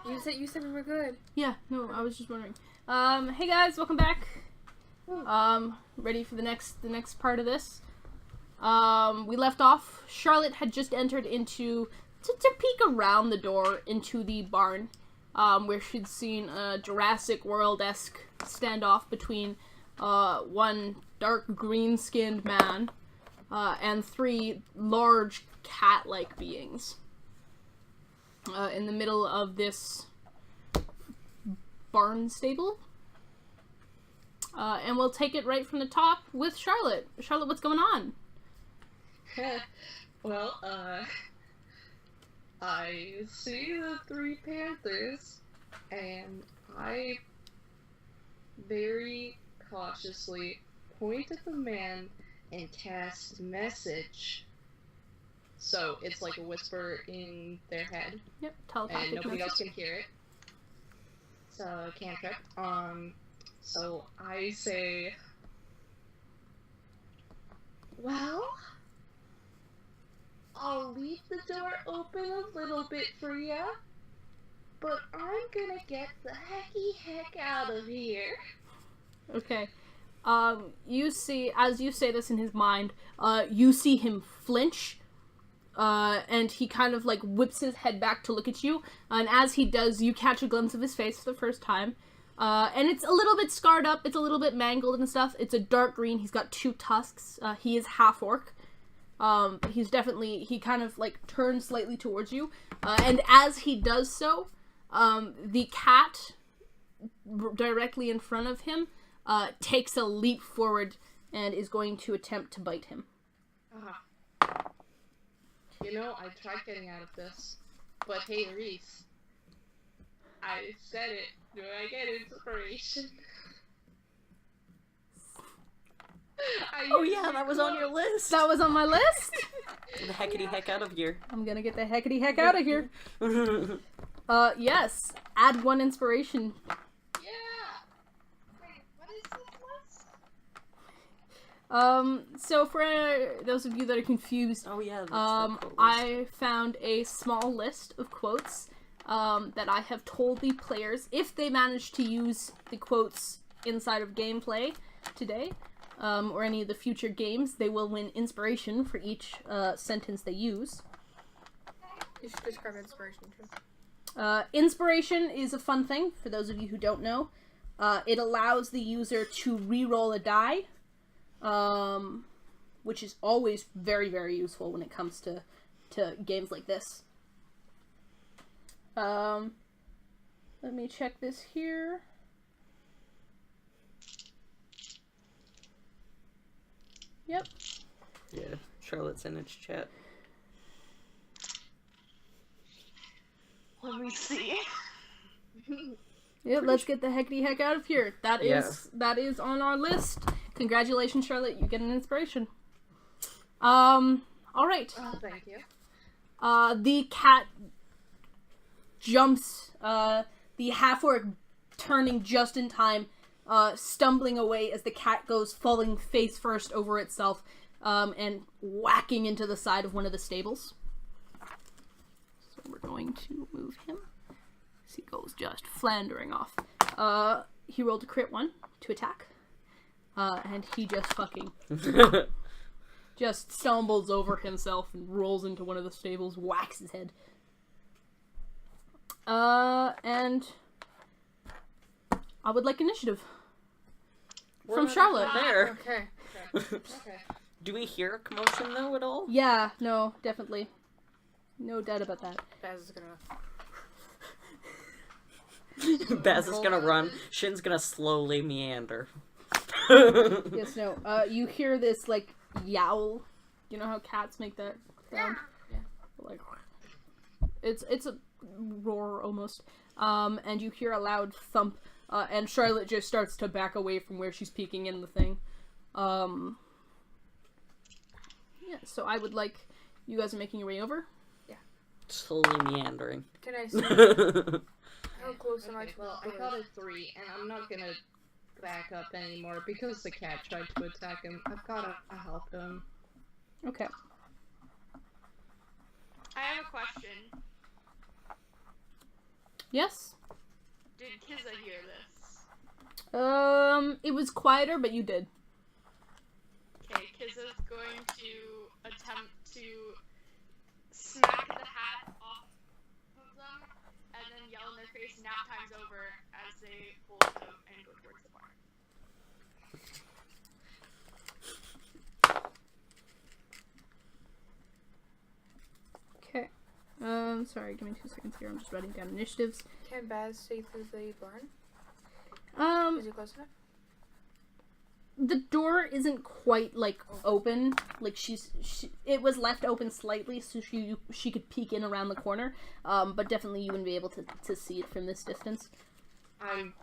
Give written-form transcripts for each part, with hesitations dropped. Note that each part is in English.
You said we were good. Yeah, no, I was just wondering. Hey guys, welcome back. Ready for the next part of this. We left off. Charlotte had just entered into to peek around the door into the barn, where she'd seen a Jurassic World-esque standoff between one dark green-skinned man and three large cat-like beings. In the middle of this barn stable. And we'll take it right from the top with Charlotte. Charlotte, what's going on? Well, I see the three panthers, and I very cautiously point at the man and cast message. So it's like a whisper in their head. Yep, telepathic. And nobody message. else can hear it. So cantrip. So I say, well, I'll leave the door open a little bit for ya, but I'm gonna get the heck out of here. Okay. You see, as you say this in his mind, you see him flinch, and he kind of, like, whips his head back to look at you, and as he does, you catch a glimpse of his face for the first time, and it's a little bit scarred up, it's a little bit mangled and stuff. It's a dark green, he's got 2 tusks, he is half-orc. He kind of, like, turns slightly towards you, and as he does so, the cat directly in front of him takes a leap forward and is going to attempt to bite him. You know, I tried getting out of this, but hey, Reese, I said it. Do I get inspiration? Oh yeah, that was on your list. That was on my list? The heckity heck out of here. I'm gonna get the heckity heck out of here. Yes. Add 1 inspiration. Yeah! Wait, what is this list? So for those of you that are confused, Oh yeah, that's I found a small list of quotes, that I have told the players, if they manage to use the quotes inside of gameplay today, or any of the future games, they will win inspiration for each, sentence they use. You should describe inspiration too. Inspiration is a fun thing, for those of you who don't know. It allows the user to re-roll a die, which is always very, very useful when it comes to games like this. Let me check this here. Yep. Yeah, Charlotte's in its chat. Let me see. Yep, let's get the heckity heck out of here. That is on our list. Congratulations, Charlotte, you get an inspiration. Alright. Oh, thank you. The cat jumps, the half-orc turning just in time, stumbling away as the cat goes falling face first over itself, and whacking into the side of one of the stables. So we're going to move him. As he goes just flandering off. He rolled a crit 1 to attack. And he just fucking just stumbles over himself and rolls into one of the stables, whacks his head. And I would like initiative. From Charlotte. There. Okay. Okay. Do we hear a commotion though at all? Yeah, no, definitely. No doubt about that. Baz is gonna... Baz is gonna run. Shin's gonna slowly meander. Yes, no. You hear this, like, yowl. You know how cats make that sound? Yeah. Like, it's a roar almost. And you hear a loud thump, and Charlotte just starts to back away from where she's peeking in the thing. Yeah, so I would like, you guys are making your way over? Slowly meandering. Can I see how close am I to Well, I got a 3, and I'm not gonna back up anymore because the cat tried to attack him. I've gotta help him. Okay. I have a question. Yes? Did Kiza hear this? It was quieter, but you did. Okay, Kiza's going to attempt to smack the hat off of them and then yell in their face, nap time's over, as they pull it out and go towards the barn. Okay. Sorry, give me 2 seconds here. I'm just writing down initiatives. Can Baz see through the barn? Is he close enough? The door isn't quite like open. Like it was left open slightly so she could peek in around the corner. But definitely you wouldn't be able to see it from this distance. I'm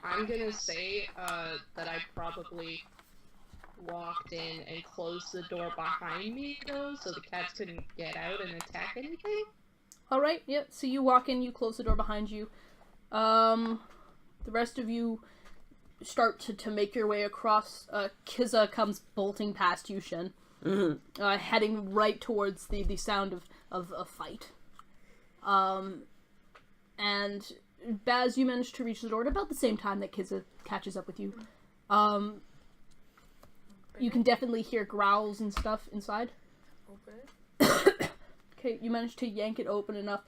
gonna say that I probably walked in and closed the door behind me though, so the cats couldn't get out and attack anything. All right. Yep. So you walk in, you close the door behind you. The rest of you start to make your way across. Kiza comes bolting past you, Shin, heading right towards the sound of a fight. And Baz, you manage to reach the door at about the same time that Kiza catches up with you. You can definitely hear growls and stuff inside. Open it. Okay, you manage to yank it open enough,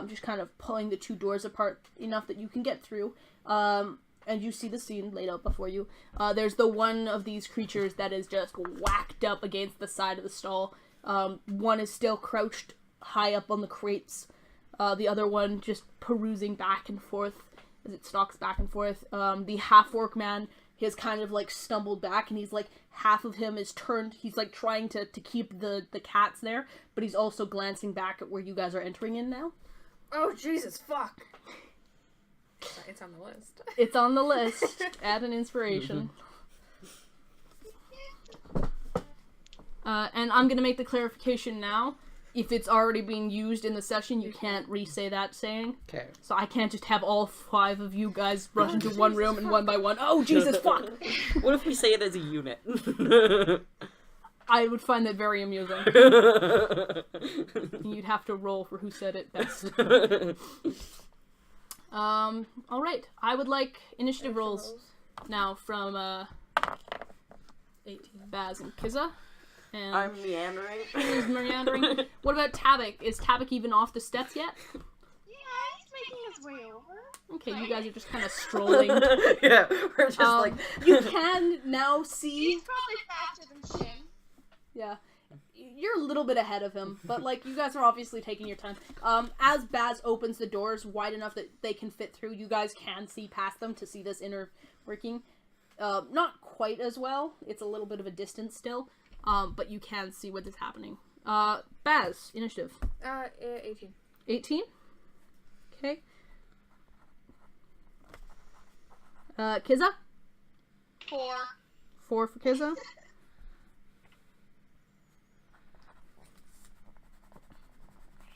just kind of pulling the two doors apart enough that you can get through. And you see the scene laid out before you. There's the one of these creatures that is just whacked up against the side of the stall. One is still crouched high up on the crates. The other one just perusing back and forth as it stalks back and forth. The half-orc man, he has kind of like stumbled back and he's like, half of him is turned. He's like trying to keep the cats there, but he's also glancing back at where you guys are entering in now. Oh, Jesus, fuck. It's on the list. It's on the list. Add an inspiration. And I'm gonna make the clarification now. If it's already being used in the session, you can't re-say that saying. Okay. So I can't just have all 5 of you guys rush into one room and one by one. Oh, Jesus, fuck! What if we say it as a unit? I would find that very amusing. You'd have to roll for who said it best. Alright. I would like initiative rolls now from, 18. Baz and Kiza. And I'm meandering. Who's meandering? What about Tabak? Is Tabak even off the steps yet? Yeah, he's making his way over. Okay, you guys are just kind of strolling. Yeah, we're just like... You can now see... He's probably faster than Shin. Yeah. You're a little bit ahead of him, but, like, you guys are obviously taking your time. As Baz opens the doors wide enough that they can fit through, you guys can see past them to see this inner working. Not quite as well. It's a little bit of a distance still, but you can see what is happening. Baz, initiative. 18. 18? Okay. Kiza? 4. 4 for Kiza.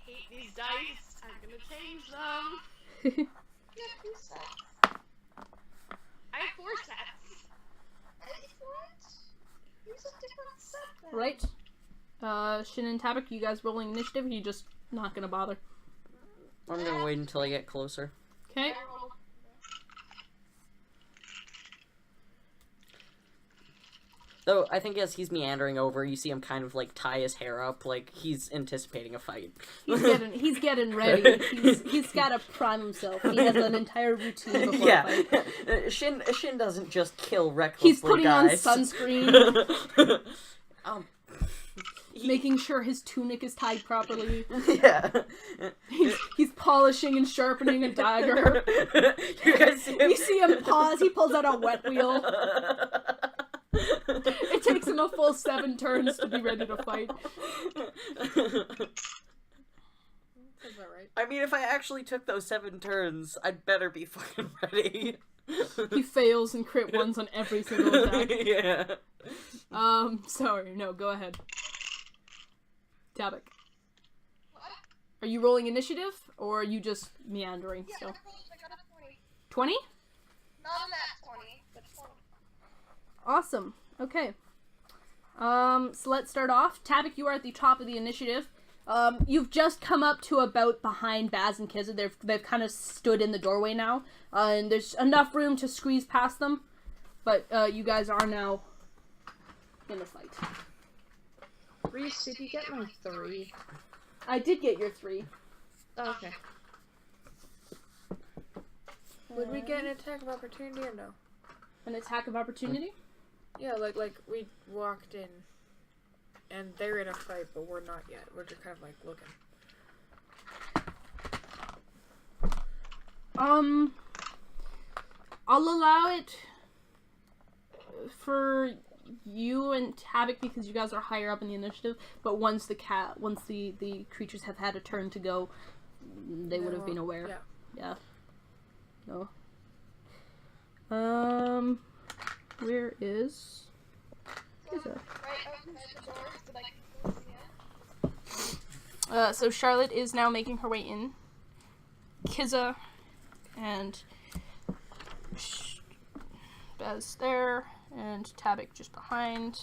Hate these dice. I'm gonna change them. Yeah, 2 sets. I have 4 sets. What? Use a different set then. Right. Shin and Tabak, you guys rolling initiative, or you just not gonna bother? I'm gonna wait until I get closer. Okay. Though, I think as he's meandering over, you see him kind of, like, tie his hair up, like he's anticipating a fight. He's getting ready. He's gotta prime himself. He has an entire routine before a fight. Shin doesn't just kill recklessly, He's putting guys. on sunscreen, He- making sure his tunic is tied properly. Yeah. He's polishing and sharpening a dagger. You guys see him? We see him pause. He pulls out a wet wheel. It takes him a full 7 turns to be ready to fight. Sounds about right. I mean, if I actually took those 7 turns, I'd better be fucking ready. He fails and crit ones on every single attack. Yeah. Sorry, no, go ahead. Tabak. What? Are you rolling initiative, or are you just meandering Yeah, still? I got a 20. 20? Not a nat 20, but 20. Awesome. Okay. So let's start off. Tabak, you are at the top of the initiative. You've just come up to about behind Baz and Kizza. They've kind of stood in the doorway now, and there's enough room to squeeze past them. But you guys are now in a fight. Reese, did you get my 3? I did get your 3. Oh, okay. Would we get an attack of opportunity or no? An attack of opportunity? Yeah, like we walked in, and they're in a fight, but we're not yet. We're just kind of like looking. I'll allow it for you and Havoc because you guys are higher up in the initiative. But once the creatures have had a turn to go, they would have been aware. Yeah. No. Where is Kizza? So Charlotte is now making her way in. Kizza and Bez there, and Tabik just behind,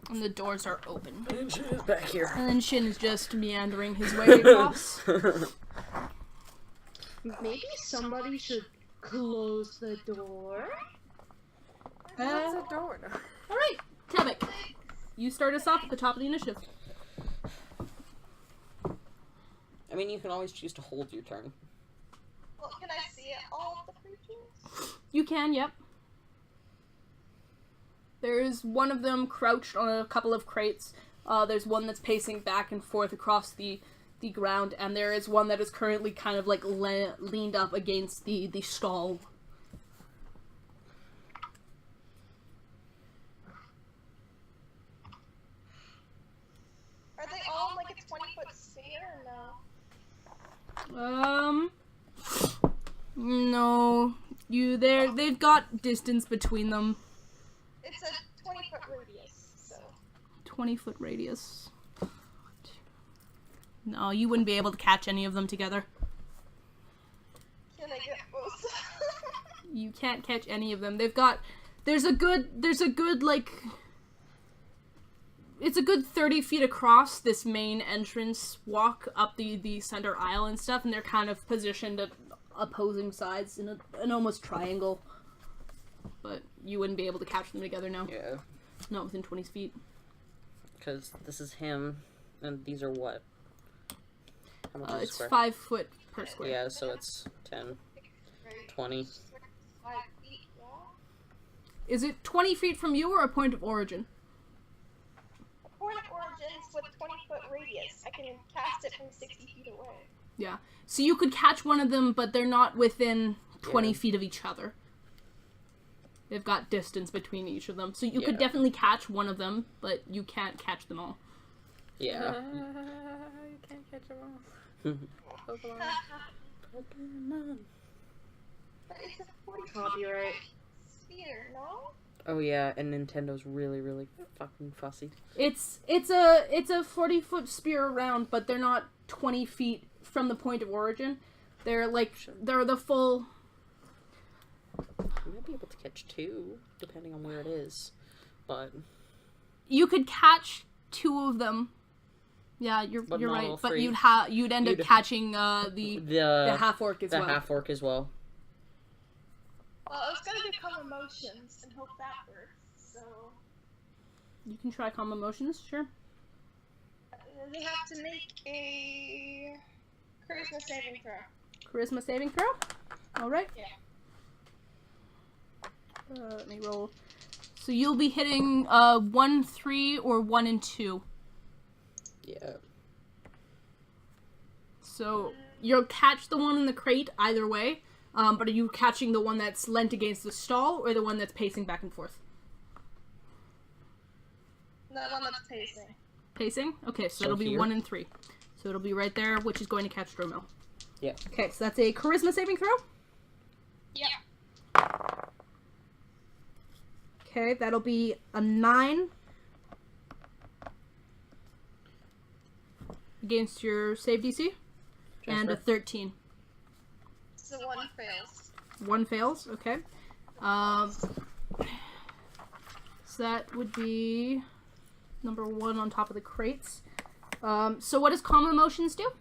and the doors are open. And Shin is back here. And then Shin is just meandering his way across. Maybe somebody should close the door? That's a door. Alright, Tabik, you start us off at the top of the initiative. I mean, you can always choose to hold your turn. Well, can I see all of the creatures? You can, yep. There's one of them crouched on a couple of crates. There's one that's pacing back and forth across the ground, and there is one that is currently kind of like leaned up against the stall. Are they all like a 20-foot sphere or no? No. They've got distance between them. It's a 20-foot radius, so. 20-foot radius. No, you wouldn't be able to catch any of them together. Can I get both? You can't catch any of them. There's a good like, it's a good 30 feet across this main entrance walk up the center aisle and stuff, and they're kind of positioned at opposing sides in an almost triangle. But you wouldn't be able to catch them together now. Yeah. Not within 20 feet. Because this is him, and these are what? How much is a It's square? 5 foot per square. Yeah, so it's 10, 20. 5 feet, yeah. Is it 20 feet from you or a point of origin? A point of origins with 20-foot radius. I can cast it from 60 feet away. Yeah. So you could catch one of them, but they're not within 20 Yeah. feet of each other. They've got distance between each of them. So you could Yeah. definitely catch one of them, but you can't catch them all. Yeah. You can't catch them all. Pokemon. But it's a 40 Copyright. sphere, no? Oh yeah, and Nintendo's really, really fucking fussy. It's a 40-foot spear around, but they're not 20 feet from the point of origin. They're the full. You might be able to catch 2, depending on where it is. But You could catch 2 of them. Yeah, you're But you're not right. all But 3. you'd end up You'd- catching the half orc as the well. half orc as well. Well, I was gonna do calm emotions and hope that works, so. You can try calm emotions, sure. They have to make a charisma saving throw. Charisma saving throw. All right. Yeah. Let me roll. So you'll be hitting 1, 3, or 1 and 2. Yeah. So you'll catch the one in the crate either way. But are you catching the one that's leant against the stall or the one that's pacing back and forth? The one that's pacing. Pacing? Okay, so So it'll be here? 1 and 3. So it'll be right there, which is going to catch Dromel. Yeah. Okay, so that's a charisma saving throw. Yeah. Okay, that'll be a 9 against your save DC, and a Transfer. 13. So one fails. 1 fails, okay. So that would be number 1 on top of the crates. So what does calm emotions do?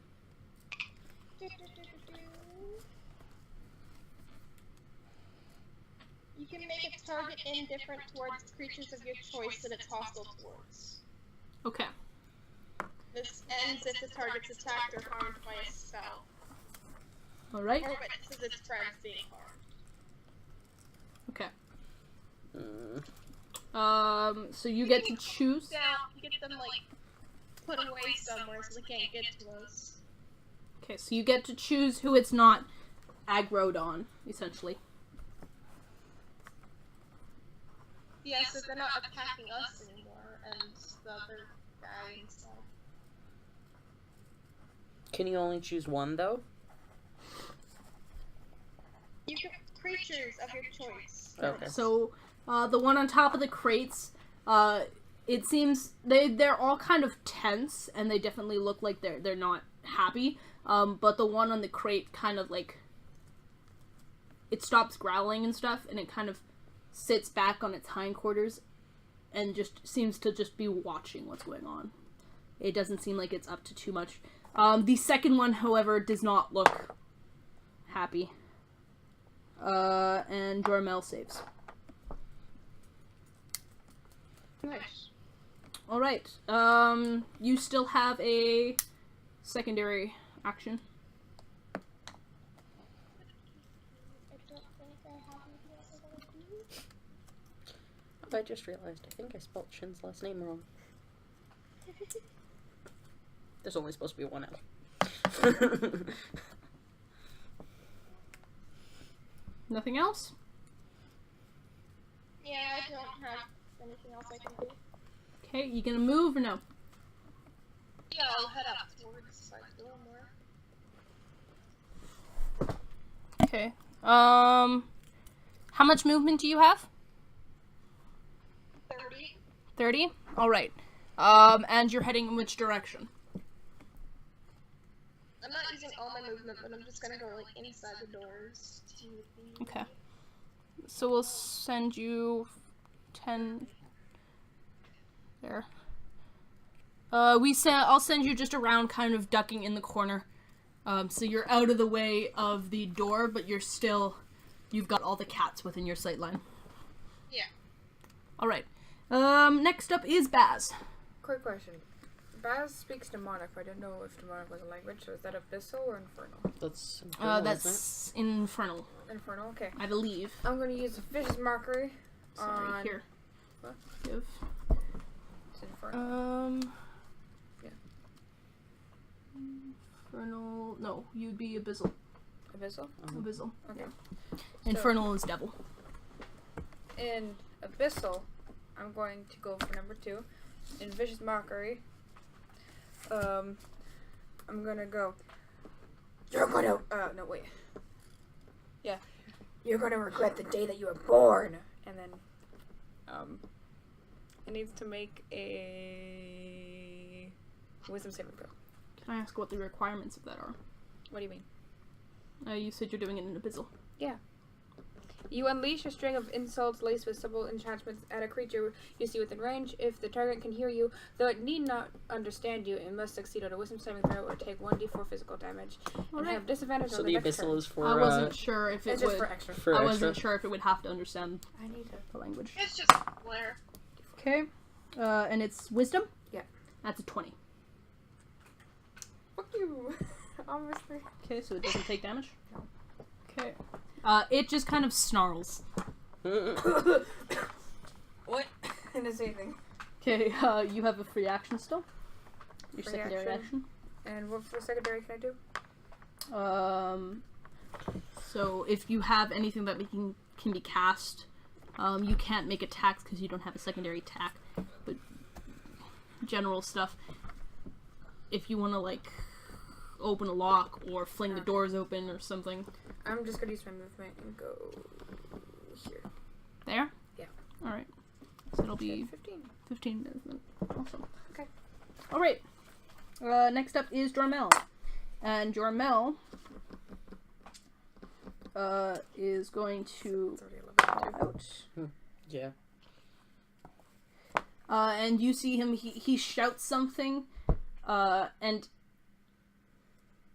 You can make a target indifferent towards creatures of your choice that it's hostile towards. Okay. This ends if the target's attacked or harmed by a spell, All right. or witnesses its friends being harmed. Okay. Mm. So you get to choose. Get them like put away somewhere so they can't get to us. Okay, so you get to choose who it's not aggroed on, essentially. Yeah, so they're not attacking us anymore, and the other guy instead. Can you only choose one though? You can creatures of your choice. Okay. So, the one on top of the crates, it seems they're all kind of tense, and they definitely look like they're not happy. But the one on the crate kind of like it stops growling and stuff, and it kind of sits back on its hindquarters, and just seems to just be watching what's going on. It doesn't seem like it's up to too much. The second one, however, does not look happy. And Jormel saves. Nice. Alright, you still have a secondary action. I don't think I have anything else I want to do. Oh, I just realized. I think I spelled Shin's last name wrong. There's only supposed to be one L. Nothing else? Yeah, I don't have anything else I can do. Okay, you gonna move or no? Yeah, I'll head up towards like a little more. Okay. How much movement do you have? 30. 30? Alright. And you're heading in which direction? I'm not using all my movement, but I'm just gonna go like inside the doors to the... Okay. So we'll send you 10 there. I'll send you just around, kind of ducking in the corner. So you're out of the way of the door, but you've got all the cats within your sight line. Yeah. Alright. Next up is Baz. Quick question. Baz speaks demonic, but I didn't know if demonic was a language, so is that abyssal or infernal? That's infernal, isn't That's infernal, Infernal, okay. I believe. I'm gonna use a vicious mockery Sorry, on... here. What? Give. It's infernal. Yeah. Infernal. No, you'd be abyssal. Abyssal? Abyssal. Okay. Infernal is devil. In abyssal, I'm going to go for number 2. In vicious mockery, I'm gonna go. You're gonna. No, wait. Yeah. You're gonna regret the day that you were born. And then, it needs to make a wisdom saving throw. Can I ask what the requirements of that are? What do you mean? You said you're doing it in abyssal. Yeah. You unleash a string of insults laced with subtle enchantments at a creature you see within range. If the target can hear you, though it need not understand you, it must succeed on a wisdom saving throw or take 1d4 physical damage. And have disadvantage So on the the next abyssal turn. is for. I wasn't sure if it It's would. just for extra. For I extra. wasn't sure if it would have to understand I need to. the language. It's just Blair. Okay. And it's wisdom? Yeah. That's a 20. Fuck you. Obviously. Okay, so it doesn't take damage? No. Okay. It just kind of snarls. What? I didn't say anything. Okay, you have a free action still. Your Free secondary action. And what for secondary can I do? So if you have anything that can be cast, you can't make attacks because you don't have a secondary attack. But general stuff, if you want to like open a lock or fling the doors open or something. I'm just gonna use my movement and go here. There? Yeah. Alright. So it'll be 15. 15 movement. Awesome. Okay. Alright. Next up is Jormel. And Jormel is going to It's already 11. out. Yeah. And you see him, he shouts something, and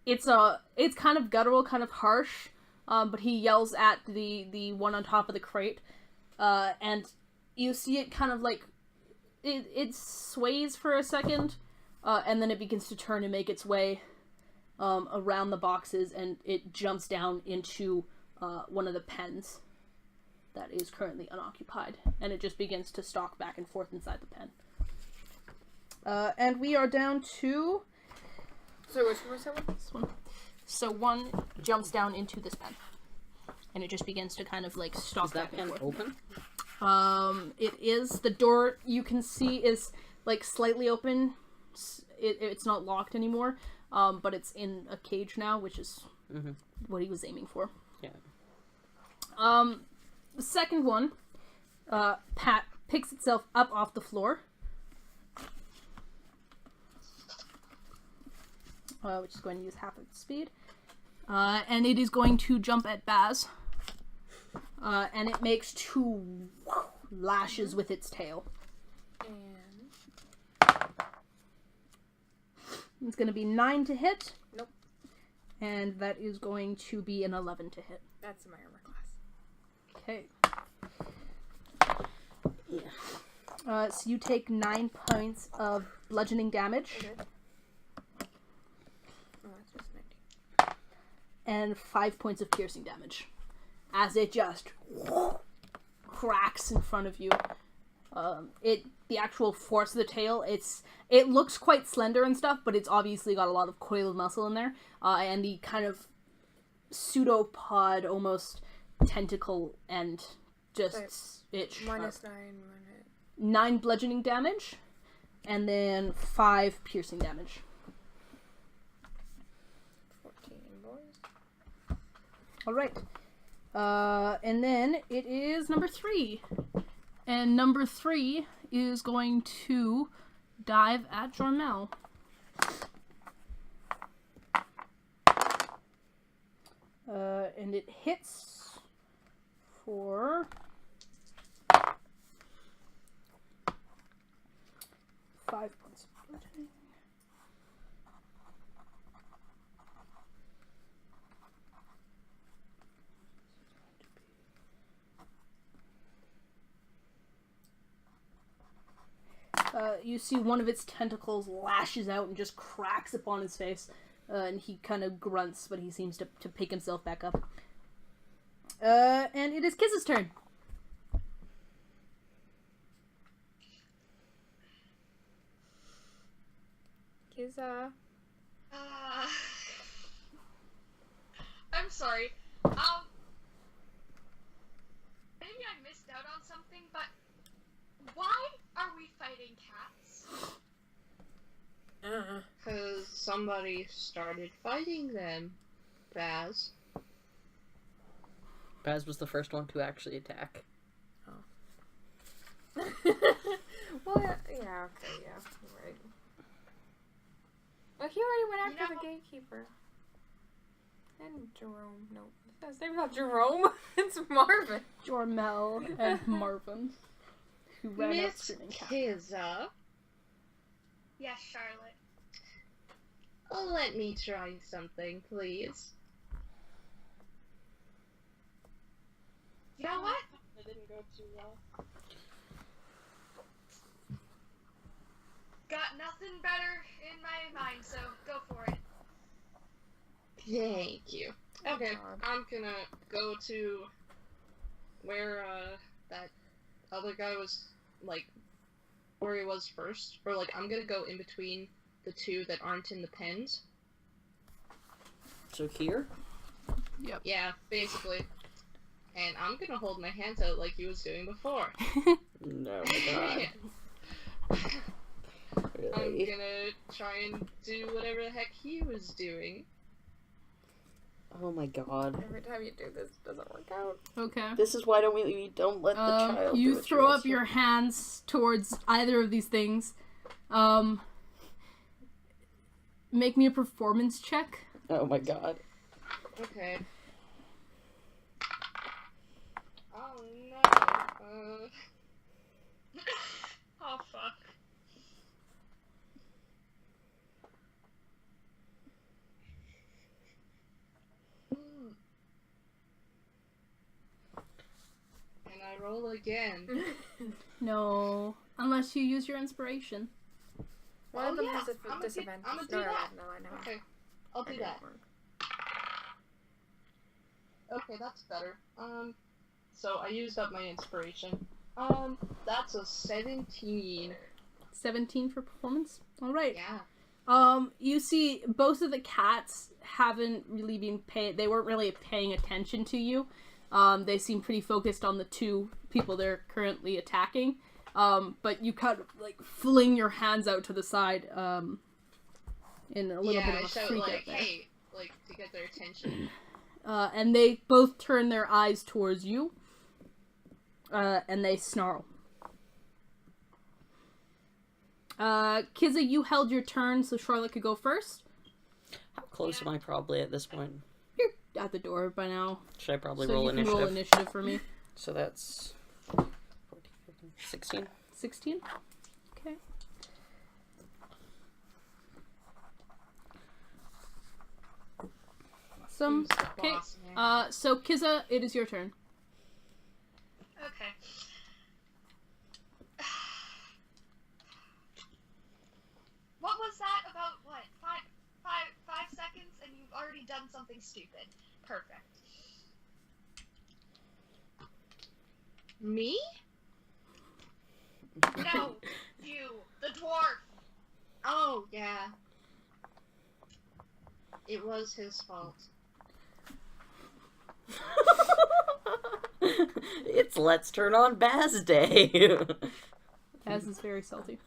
it's kind of guttural, kind of harsh, but he yells at the one on top of the crate, and you see it kind of like it sways for a second, and then it begins to turn and make its way around the boxes, and it jumps down into one of the pens that is currently unoccupied, and it just begins to stalk back and forth inside the pen. And we are down to... So which one was that one? This one. So one jumps down into this pen, and it just begins to kind of like stalk Is that back and pen forth. open? It is. The door you can see is like slightly open. It's not locked anymore, but it's in a cage now, which is what he was aiming for. Yeah. The second one, Pat picks itself up off the floor, which is going to use half its speed, and it is going to jump at Baz, and it makes 2 lashes with its tail. And It's going to be 9 to hit. Nope. And that is going to be an 11 to hit. that's my armor class. Okay. Yeah. So you take 9 points of bludgeoning damage. Okay. Oh, that's just 19. And 5 points of piercing damage. As it just cracks in front of you. The actual force of the tail, it looks quite slender and stuff, but it's obviously got a lot of coiled muscle in there. And the kind of pseudopod, almost tentacle end just itch. Minus 9. 9 bludgeoning damage, and then 5 piercing damage. 14 boys. Alright. And then it is number 3. And number 3 is going to dive at Jormel. And it hits for 5 points of bludgeoning. You see one of its tentacles lashes out and just cracks upon his face. And he kind of grunts, but he seems to pick himself back up. And it is Kiz's turn. Kiza. I'm sorry. Maybe I missed out on something, but why are we fighting cats? Because somebody started fighting them, Baz. Baz was the first one to actually attack. Well, yeah, okay, yeah, right. Well, he already went after the gatekeeper. And Jerome. No, his name's not Jerome. It's Marvin. Jormel and Marvin, who ran out Miss screaming cat. Kiza, Yes, Charlotte. let me try something, please. You know what? It didn't go too well. Got nothing better in my mind, so go for it. Thank you. Okay, God. I'm gonna go to where, that other guy was, like, where he was first. Or, like, I'm gonna go in between the two that aren't in the pens. So here? Yeah, basically. And I'm gonna hold my hands out like he was doing before. No, my god. I'm Really? gonna try and do whatever the heck he was doing. Oh my god. Every time you do this, it doesn't work out. Okay. This is why we don't let the child do You it throw to up us. your hands towards either of these things. Make me a performance check. Oh my god. Okay. Oh no. Oh fuck. roll again. No, unless you use your inspiration. One of them yeah, has a I'ma disadvantage. do No, that. no, I know. Okay, I'll I do did that. it wrong. Okay, that's better. So I used up my inspiration. That's a 17. 17 for performance. All right. Yeah. You see, both of the cats haven't really been they weren't really paying attention to you. They seem pretty focused on the two people they're currently attacking. But you kind of, like, fling your hands out to the side, in a little bit of a I shout, freak like, out there. hey, like, to get their attention. And they both turn their eyes towards you, and they snarl. Kizza, you held your turn, so Charlotte could go first. How close am I probably at this point? You're at the door by now. Should I probably So roll you can initiative? roll initiative for me. So that's 14, 15, 16. 16? Okay. Awesome. Who's the Okay. boss now? So Kizza, it is your turn. Okay. What was that about? What? Five seconds, and you've already done something stupid. Perfect. Me? No, you, the dwarf. Oh, yeah. It was his fault. It's Let's Turn on Baz Day. Baz is very salty.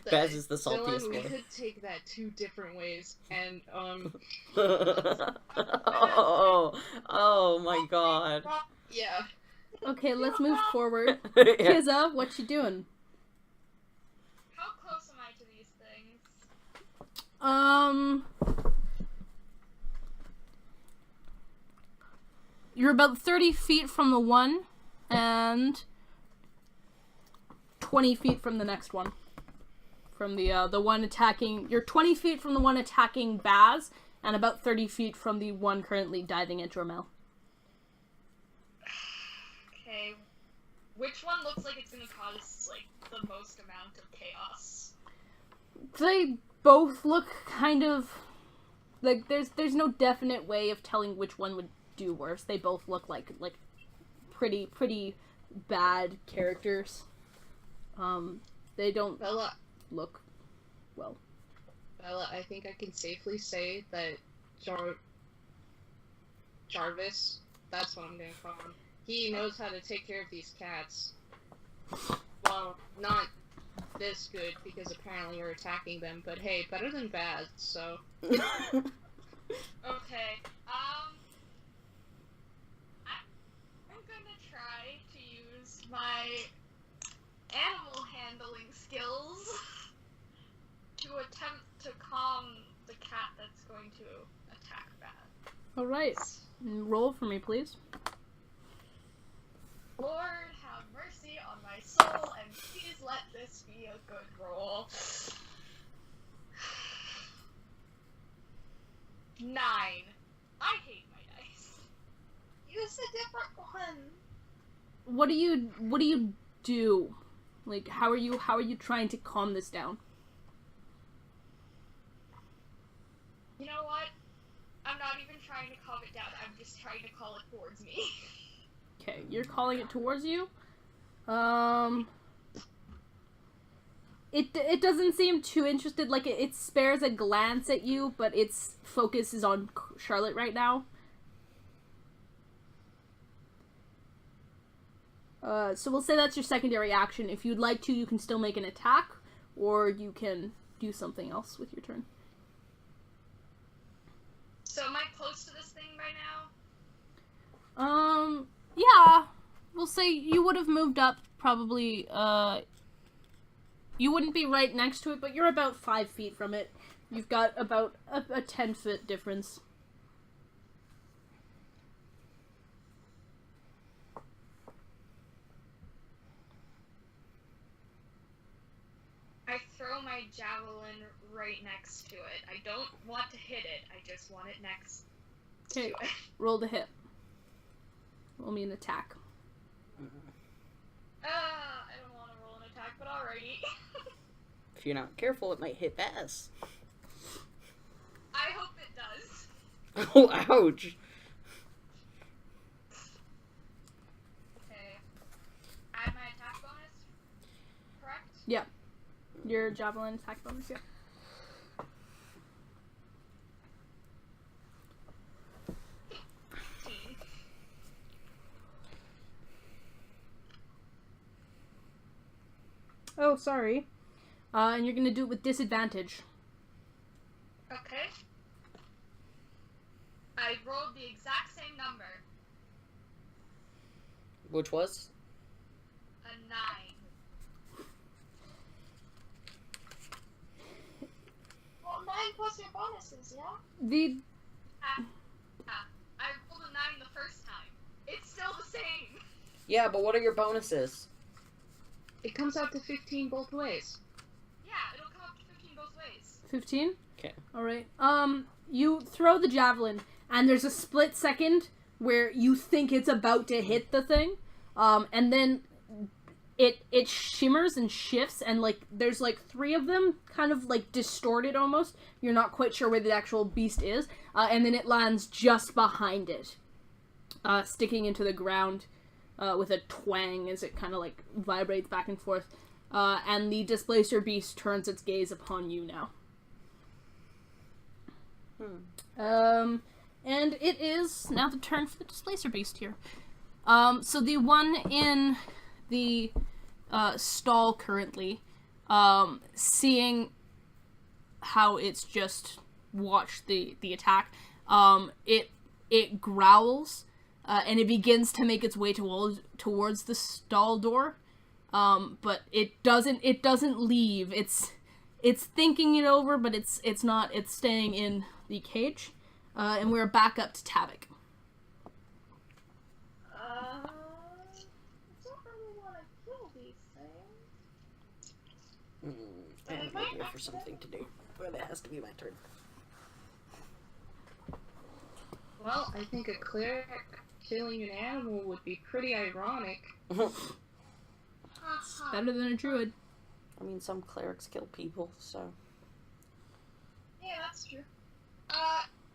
Baz is the saltiest Dylan, we one. could take that two different ways, and, oh my god. yeah. Okay, let's move forward. Yeah. Kizza, what you doing? How close am I to these things? You're about 30 feet from the one, and 20 feet from the next one. From the one attacking... You're 20 feet from the one attacking Baz, and about 30 feet from the one currently diving at Jormel. Okay. Which one looks like it's gonna cause, like, the most amount of chaos? They both look kind of... Like, there's no definite way of telling which one would do worse. They both look like pretty bad characters. They don't Bella, look well. Bella, I think I can safely say that Jarvis, that's what I'm gonna call him, he knows how to take care of these cats. Well, not this good, because apparently you're attacking them, but hey, better than Baz, so... Okay, I'm gonna try to use my animal handling skills to attempt to calm the cat that's going to attack Baz. Alright. Roll for me, please. Lord, have mercy on my soul, and please let this be a good roll. 9. I hate my dice. Use a different one. What do you do? Like, how are you trying to calm this down? You know what? I'm not even trying to calm it down. I'm just trying to call it towards me. Okay, you're calling it towards you. It doesn't seem too interested. Like, it spares a glance at you, but its focus is on Charlotte right now. So we'll say that's your secondary action. If you'd like to, you can still make an attack, or you can do something else with your turn. So am I close to this thing by now? Yeah. We'll say you would have moved up probably, you wouldn't be right next to it, but you're about 5 feet from it. You've got about a 10-foot difference. I throw my javelin right next to it. I don't want to hit it. I just want it next Okay, to it. roll the hit. Roll me an attack. I don't want to roll an attack, but alrighty. If you're not careful, it might hit pass. I hope it does. Oh, ouch. Okay. Add my attack bonus. Correct? Your javelin attack bonus, yeah. Oh, sorry. And you're gonna do it with disadvantage. Okay. I rolled the exact same number. Which was? A 9. Well, 9 plus your bonuses, yeah? The I rolled a 9 the first time. It's still the same. Yeah, but what are your bonuses? It comes out to 15 both ways. Yeah, it'll come up to 15 both ways. 15? 'Kay. Alright. You throw the javelin, and there's a split second where you think it's about to hit the thing, and then it shimmers and shifts, and, like, there's, like, 3 of them kind of, like, distorted almost. You're not quite sure where the actual beast is, and then it lands just behind it, sticking into the ground, with a twang as it kind of, like, vibrates back and forth, and the Displacer beast turns its gaze upon you now. And it is now the turn for the Displacer beast here. So the one in the stall currently, seeing how it's just watched the attack, it growls, and it begins to make its way towards the stall door, but it doesn't leave. It's thinking it over, but it's not. It's staying in the cage, and we're back up to Tavik. I don't really want to kill these things. I'm here for something to do, but it has to be my turn. Well, I think a cleric killing an animal would be pretty ironic. Better than a druid. I mean, some clerics kill people, so... Yeah, that's true.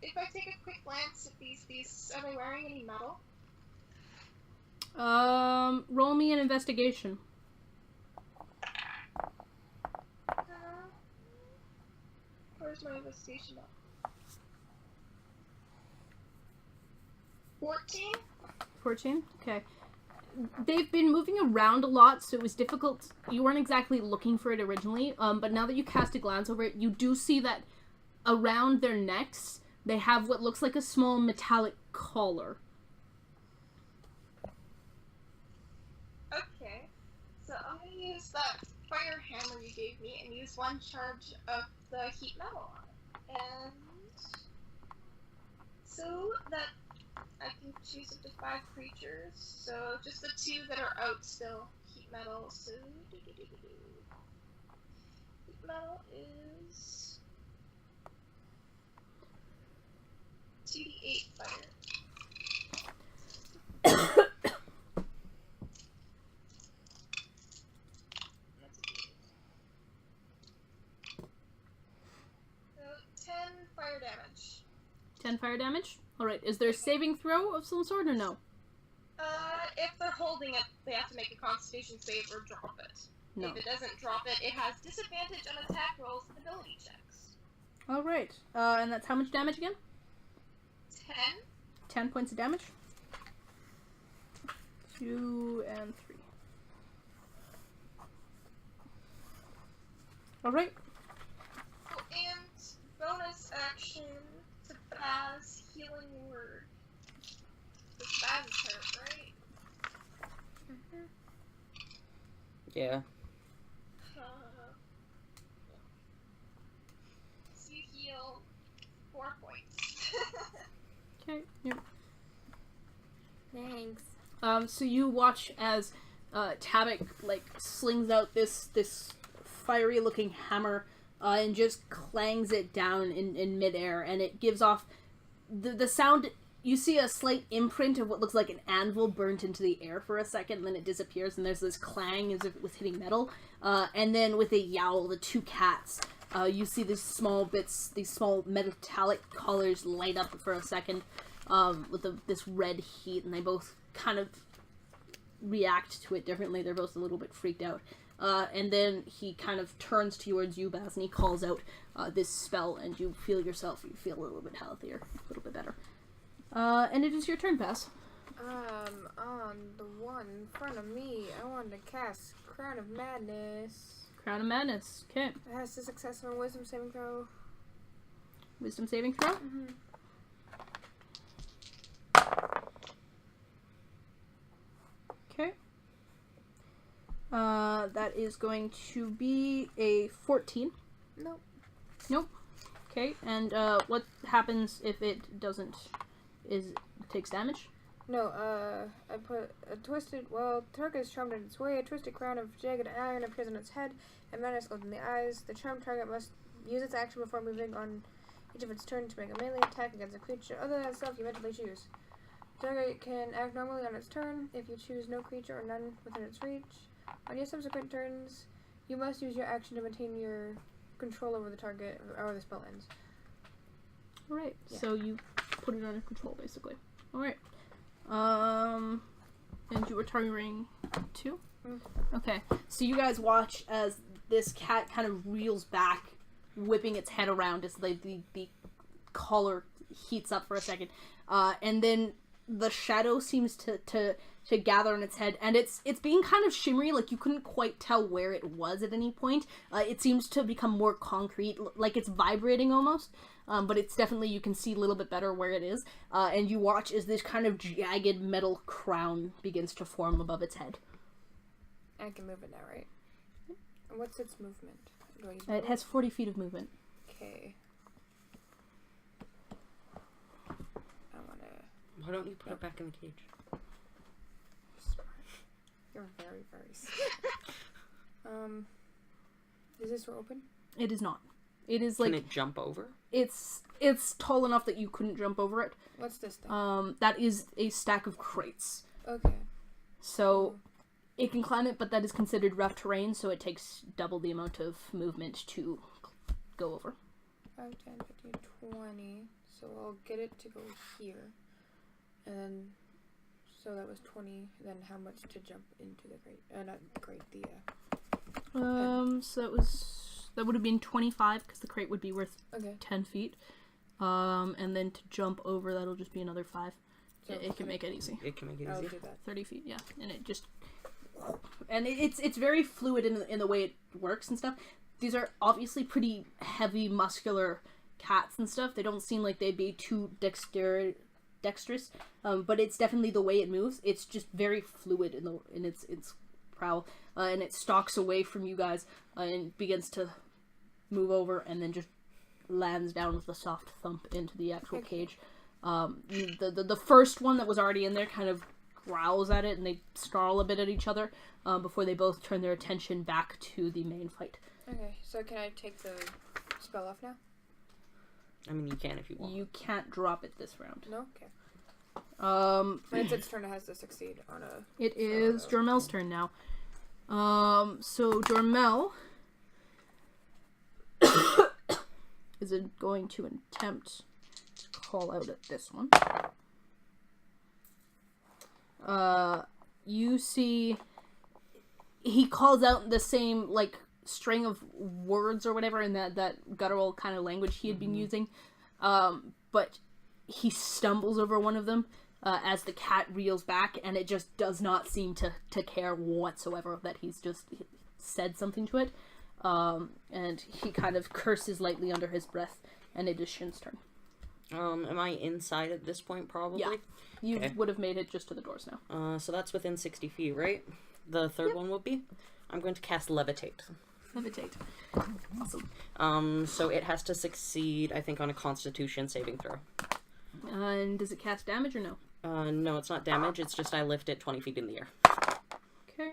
If I take a quick glance at these beasts, are they wearing any metal? Roll me an investigation. Where's my investigation at? 14? 14? Okay. They've been moving around a lot, so it was difficult. You weren't exactly looking for it originally, but now that you cast a glance over it, you do see that around their necks, they have what looks like a small metallic collar. Okay. So I'm gonna use that fire hammer you gave me and use 1 charge of the heat metal on it. And so that I can choose up to 5 creatures. So just the 2 that are out still heat metal. So heat metal is 2d8 fire. That's a D8. So 10 fire damage. 10 fire damage? Alright, is there a saving throw of some sort or no? If they're holding it, they have to make a constitution save or drop it. No. If it doesn't drop it, it has disadvantage on attack rolls and ability checks. Alright, and that's how much damage again? 10. 10 points of damage. 2 and 3. Alright. Oh, and bonus action to Baz healing word. It's Baz's turn, right? Yeah. So you heal 4 points. Okay, yep. Thanks. So you watch as Tavik like slings out this fiery looking hammer and just clangs it down in midair, and it gives off the sound you see a slight imprint of what looks like an anvil burnt into the air for a second, and then it disappears, and there's this clang as if it was hitting metal. And then with a yowl, the two cats, you see these small bits, these small metallic collars light up for a second with this red heat, and they both kind of react to it differently. They're both a little bit freaked out. And then he kind of turns towards you, Baz, and he calls out this spell, and you feel a little bit healthier, a little bit better. And it is your turn, Baz. On the one in front of me, I want to cast Crown of Madness. Crown of Madness. Okay. It has to success on a Wisdom saving throw. Wisdom saving throw? Mm-hmm. Okay. That is going to be a 14. Nope. Nope. Okay, and what happens if it doesn't? It takes damage? No, I put a twisted, target is charmed in its way. A twisted crown of jagged iron appears on its head, and madness goes in the eyes. The charmed target must use its action before moving on each of its turns to make a melee attack against a creature other than itself you mentally choose. Target can act normally on its turn if you choose no creature or none within its reach. On your subsequent turns, you must use your action to maintain your control over the target or the spell ends. Alright, Yeah. so you put it under control, basically. Alright. And you were targeting 2? Mm-hmm. Okay, so you guys watch as this cat kind of reels back, whipping its head around as the collar heats up for a second. And then the shadow seems to gather in its head, and it's being kind of shimmery, like you couldn't quite tell where it was at any point. It seems to become more concrete, like it's vibrating almost, but it's definitely, you can see a little bit better where it is, and you watch as this kind of jagged metal crown begins to form above its head. I can move it now, right? And what's its movement? Do I use It has 40 feet of movement. Okay. I wanna... Why don't you put it back in the cage? Smart. You're very, very smart. Is this door open? It is not. It is like, Can it jump over? it's tall enough that you couldn't jump over it. What's this thing? That is a stack of crates. Okay. So it can climb it, but that is considered rough terrain, so it takes double the amount of movement to go over. 5, 10, 15, 20. So I'll get it to go here. And then, so that was 20. Then how much to jump into the crate? Not the crate, the, So that would have been 25, because the crate would be worth okay. 10 feet. And then to jump over, that'll just be another 5. So It can make it easy. It can make it I'll easy. do that. 30 feet, yeah. And it just... And it's very fluid in the way it works and stuff. These are obviously pretty heavy, muscular cats and stuff. They don't seem like they'd be too dexterous, but it's definitely the way it moves. It's just very fluid in its prowl, and it stalks away from you guys and begins to move over, and then just lands down with a soft thump into the actual cage. The first one that was already in there kind of growls at it, and they snarl a bit at each other before they both turn their attention back to the main fight. Okay, so can I take the spell off now? I mean, you can if you want. You can't drop it this round. No? Okay. When it's its turn, it has to succeed on a... It is Jormel's turn now. So Jormel is going to attempt to call out at this one. You see he calls out the same, like, string of words or whatever in that guttural kind of language he had been using, but he stumbles over one of them as the cat reels back, and it just does not seem to care whatsoever that he's just said something to it, and he kind of curses lightly under his breath, and it is Shin's turn. Am I inside at this point, probably? Yeah. You Okay. would have made it just to the doors now. So that's within 60 feet, right? The third one will be? I'm going to cast Levitate. Levitate. Awesome. So it has to succeed, I think, on a Constitution saving throw. And does it cast damage or no? No, it's not damage, it's just I lift it 20 feet in the air. Okay.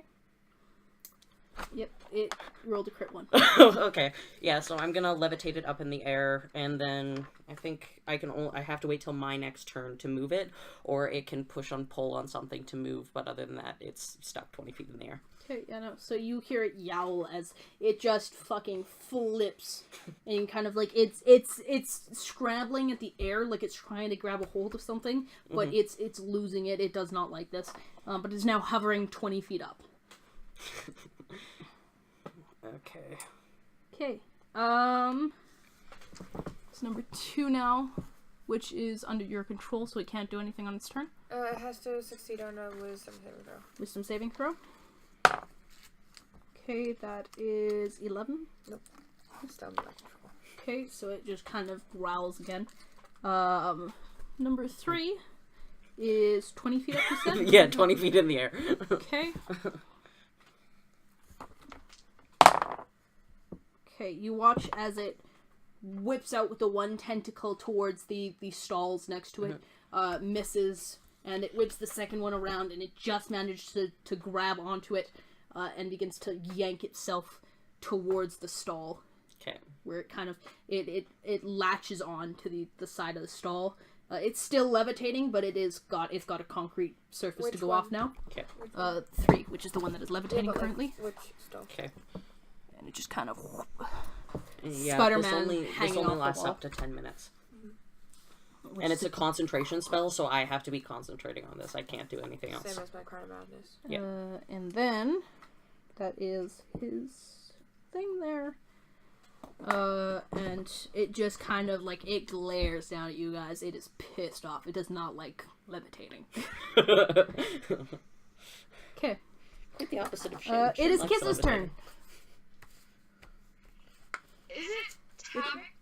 Yep, it rolled a crit one. Okay, yeah, so I'm gonna levitate it up in the air, and then I think I have to wait till my next turn to move it, or it can push on pull on something to move, but other than that, it's stuck 20 feet in the air. Okay, yeah, no. So you hear it yowl as it just fucking flips, and kind of like it's scrambling at the air like it's trying to grab a hold of something, but it's losing it. It does not like this, but it's now hovering 20 feet up. Okay. Okay. It's number 2 now, which is under your control, so it can't do anything on its turn. It has to succeed on a wisdom saving throw. Wisdom saving throw. Okay, that is 11. Nope. Still under my control. Okay, so it just kind of growls again. Number 3 is 20 feet up, you said? Yeah, 20 feet in the air. Okay. Okay, you watch as it whips out with the one tentacle towards the stalls next to it, misses, and it whips the second one around, and it just managed to grab onto it, and begins to yank itself towards the stall. Okay. Where it kind of, it latches on to the side of the stall. It's still levitating, but it's got a concrete surface Which to go one? off now. Okay. 3, which is the one that is levitating Yeah, but, like, currently. which stall? Okay. And it just kind of... Yeah, Spider-Man this hanging only off the lasts wall. up to 10 minutes. which And it's is- a concentration spell, so I have to be concentrating on this. I can't do anything else. Same as my Crown of Madness. Yeah. and then that is his thing there. And it just kind of like it glares down at you guys. It is pissed off. It does not like levitating. Okay. Quite the opposite of Shin. It Shin is likes Kiz's levitating. turn. Is it Tavik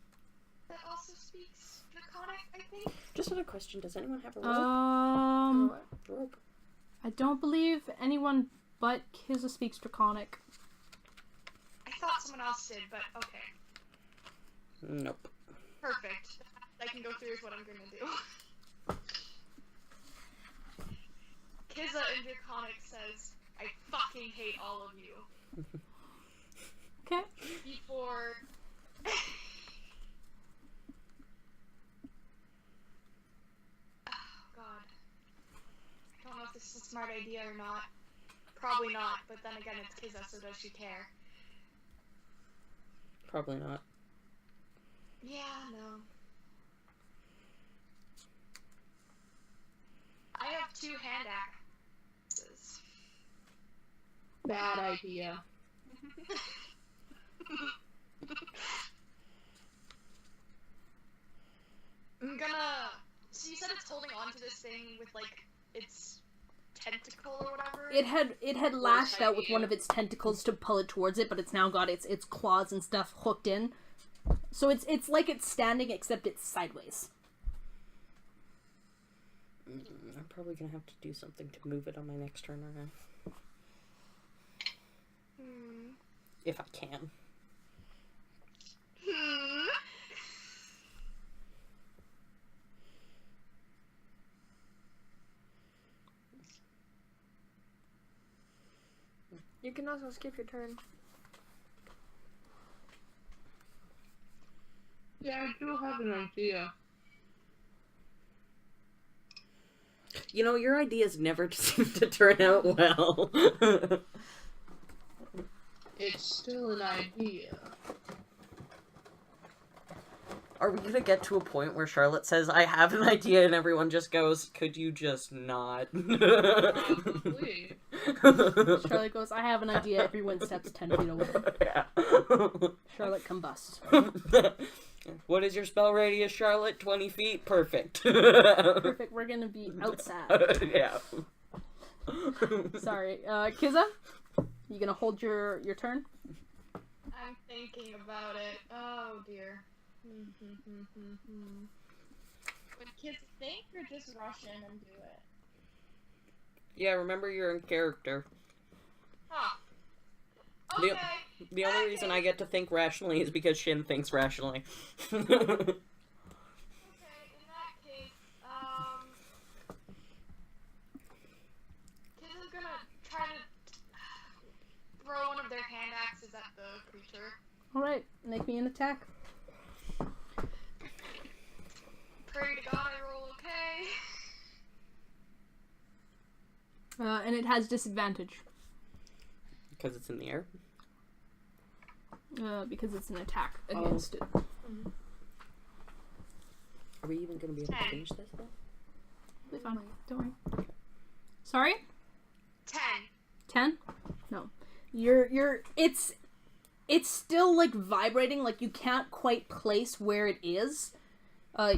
that also speaks Draconic, I think? Just another question. Does anyone have a rope? Rope. I don't believe anyone but Kiza speaks Draconic. I thought someone else did, but okay. Nope. Perfect. I can go through with what I'm gonna do. Kiza in Draconic says, I fucking hate all of you. Okay. Before... Oh, God. I don't know if this is a smart idea or not. Probably not, but then again, it's Kiza, so does she care? Probably not. Yeah, no. I have 2 hand axes. Bad idea. I'm gonna... So you said it's holding on to this thing with, like, its tentacle or whatever? It had lashed out with one of its tentacles to pull it towards it, but it's now got its claws and stuff hooked in. So it's like it's standing, except it's sideways. I'm probably gonna have to do something to move it on my next turn around. If I can. You can also skip your turn. Yeah, I do have an idea. You know, your ideas never seem to turn out well. It's still an idea. Are we gonna get to a point where Charlotte says, I have an idea, and everyone just goes, could you just not? Probably. Charlotte goes, I have an idea. Everyone steps 10 feet away. Yeah. Charlotte combusts. What is your spell radius, Charlotte? 20 feet? Perfect. Perfect. We're gonna be outside. Yeah. Sorry. Kiza? You gonna hold your turn? I'm thinking about it. Oh, dear. Would kids think or just rush in and do it? Yeah, remember you're in character. Huh. The- Okay. The only reason I get to think rationally is because Shin thinks rationally. Okay, in that case, Kids is gonna try to throw one of their hand the creature. Alright, make me an attack. Pray to God I roll okay. And it has disadvantage. Because it's in the air. Because it's an attack against it. Are we even going to be able to finish this though? It'll be fine. Don't worry. Sorry? 10. 10? No. It's still like vibrating, like you can't quite place where it is.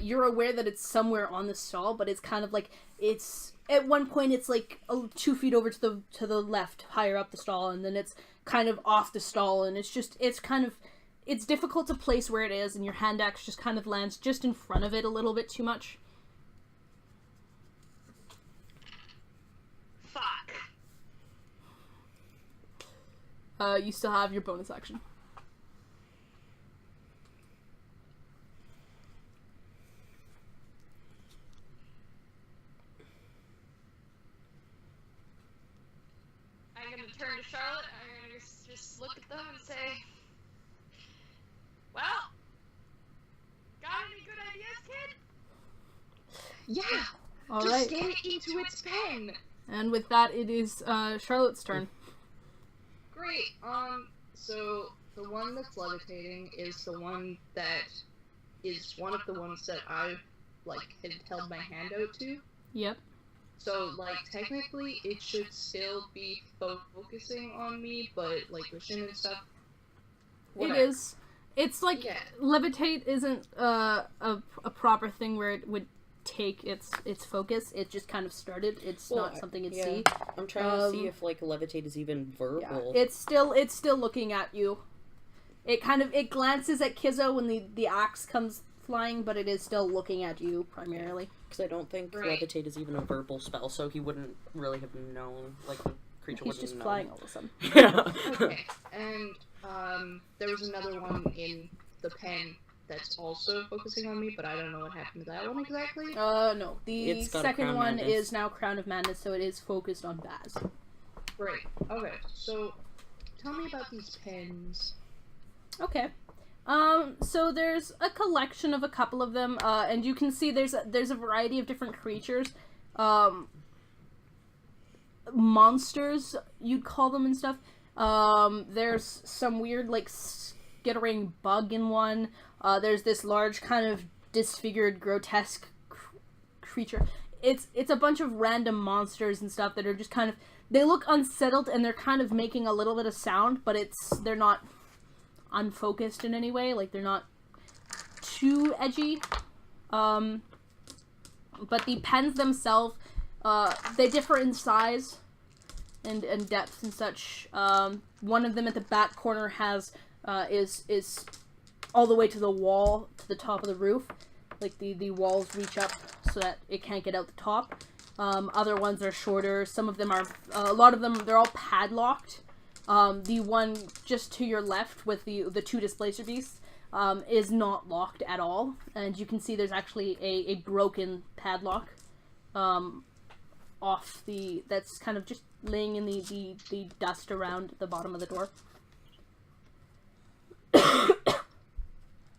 You're aware that it's somewhere on the stall, but it's kind of like, it's, at one point it's like 2 feet over to the left, higher up the stall, and then it's kind of off the stall, and it's difficult to place where it is, and your hand axe just kind of lands just in front of it a little bit too much. Fuck. You still have your bonus action. I'm gonna turn to Charlotte, and I'm gonna just look at them and say, well, got any good ideas, kid? Yeah! All Just right. get it into its pen! And with that, it is Charlotte's turn. Great. So the one that's levitating is the one that is one of the ones that I had held my hand out to. Yep. So technically it should still be focusing on me, but vision and stuff. Whatever. It is. It's like Yeah. levitate isn't a proper thing where it would take its focus. It just kind of started. It's not something it'd see. I'm trying to see if levitate is even verbal. Yeah. It's still looking at you. It glances at Kizzo when the axe comes flying, but it is still looking at you primarily. Because I don't think levitate is even a verbal spell, so he wouldn't really have known. The creature He's wouldn't just know. flying all of a sudden. Yeah. Okay. And there was another one in the pen that's also focusing on me, but I don't know what happened to that one exactly. No. The It's got a second Crown one Madness. is now Crown of Madness, so it is focused on Baz. Great. Okay. So tell me about these pens. Okay. So there's a collection of a couple of them, and you can see there's a variety of different creatures. Monsters, you'd call them and stuff. There's some weird, skittering bug in one. There's this large kind of disfigured, grotesque creature. It's a bunch of random monsters and stuff that are just kind of, they look unsettled and they're kind of making a little bit of sound, but they're not unfocused in any way, they're not too edgy. But the pens themselves, they differ in size and depth and such. One of them at the back corner has is all the way to the wall, to the top of the roof. The walls reach up so that it can't get out the top. Other ones are shorter. Some of them are, a lot of them, they're all padlocked. The one just to your left with the 2 displacer beasts is not locked at all, and you can see there's actually a broken padlock that's kind of just laying in the dust around the bottom of the door.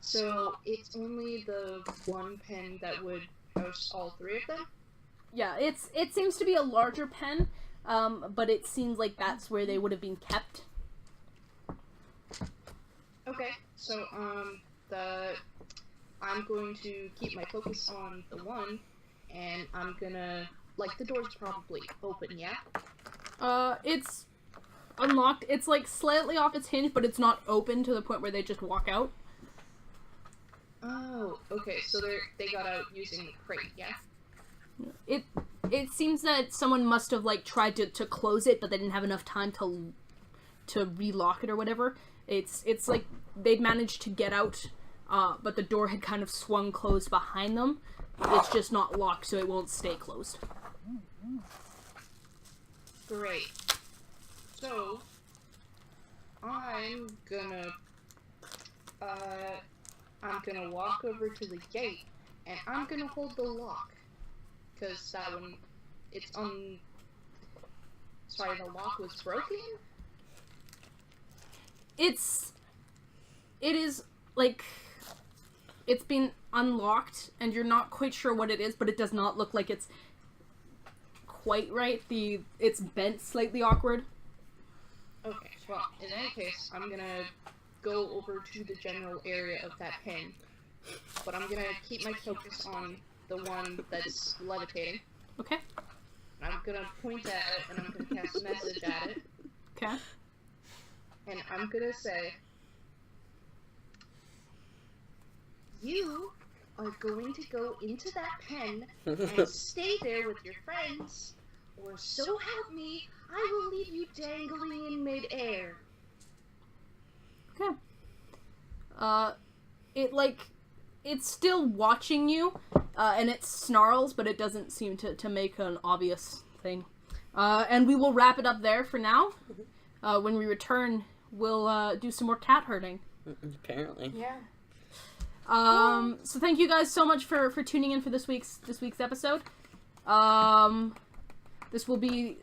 So it's only the one pen that would house all 3 of them? Yeah, it seems to be a larger pen. But it seems like that's where they would have been kept. Okay, so, I'm going to keep my focus on the one, and I'm gonna, the door's probably open, yeah? It's unlocked. It's, slightly off its hinge, but it's not open to the point where they just walk out. Oh, okay, so they got out using the crate, yeah? It seems that someone must have tried to close it, but they didn't have enough time to relock it or whatever. It's like they'd managed to get out, but the door had kind of swung closed behind them. It's just not locked, so it won't stay closed. Great. So I'm gonna walk over to the gate, and I'm gonna hold the lock. Because that one, sorry, the lock was broken? It is like it's been unlocked, and you're not quite sure what it is, but it does not look like it's quite right. It's bent slightly awkward. Okay, well, in any case, I'm gonna go over to the general area of that pen, but I'm gonna keep my focus on the one that's levitating. Okay. I'm gonna point at it, and I'm gonna cast a message at it, Okay. and I'm gonna say, you are going to go into that pen and stay there with your friends, or so help me, I will leave you dangling in midair. Okay. It's still watching you, and it snarls, but it doesn't seem to make an obvious thing. And we will wrap it up there for now. When we return, we'll do some more cat herding. Apparently. Yeah. So thank you guys so much for tuning in for this week's episode. This will be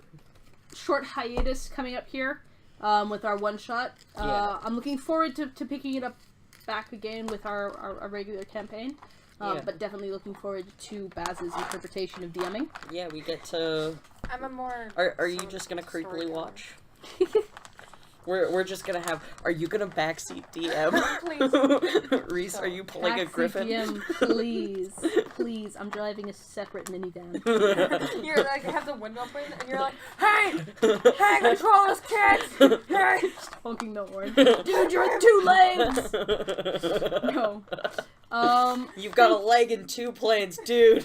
short hiatus coming up here with our one shot. Yeah. I'm looking forward to picking it up back again with our regular campaign. Yeah. But definitely looking forward to Baz's interpretation of DMing. Yeah, we get to... I'm a more... Are you just gonna creepily watch? We're just gonna have... Are you gonna backseat DM? Please. Reese, are you playing a Backseat griffin? DM, please. Please, I'm driving a separate minivan. You're like, I have the window open, and you're like, hey! Hey, control this kid! Hey! Honking the horn. Dude, you're with 2 legs! No. You've got a leg and 2 planes, dude!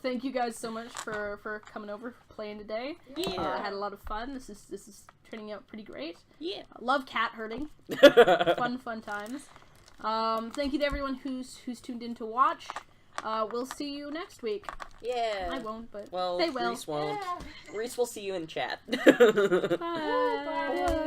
Thank you guys so much for coming over, playing today. Yeah. I had a lot of fun. This is turning out pretty great. Yeah. I love cat herding. Fun times. Thank you to everyone who's tuned in to watch. We'll see you next week. Yeah. I won't, but Well, they will. Reese won't. Yeah. Reese will see you in chat. Bye. Bye.